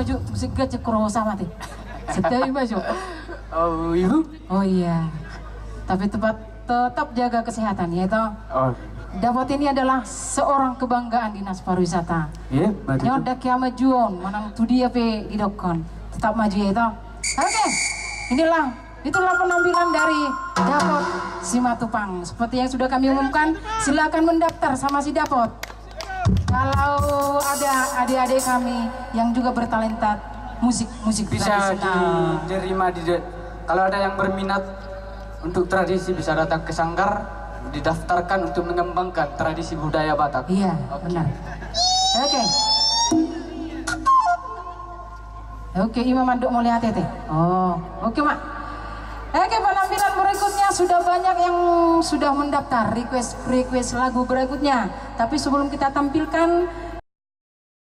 baju musik gajah krosa mati. Setiap baju. Oh ibu? Oh iya. Tapi tetap jaga kesehatan ya toh. Oh. Dapat ini adalah seorang kebanggaan dinas pariwisata. Iya, maju. Nyoda kiamat juon, menang tu dia pe didokon. Tetap maju ya toh. Oke. Itulah penampilan dari Dapot Simatupang. Seperti yang sudah kami umumkan, silakan mendaftar sama si Dapot. Kalau ada adik-adik kami yang juga bertalenta musik Bisa tradisional. diterima kalau ada yang berminat untuk tradisi bisa datang ke Sanggar, didaftarkan untuk mengembangkan tradisi budaya Batak. Iya, benar. Oke. Oke, Imam Manduk mau lihat teh. Oh, oke, Mak. Oke, penampilan berikutnya sudah banyak yang sudah mendaftar request lagu berikutnya. Tapi sebelum kita tampilkan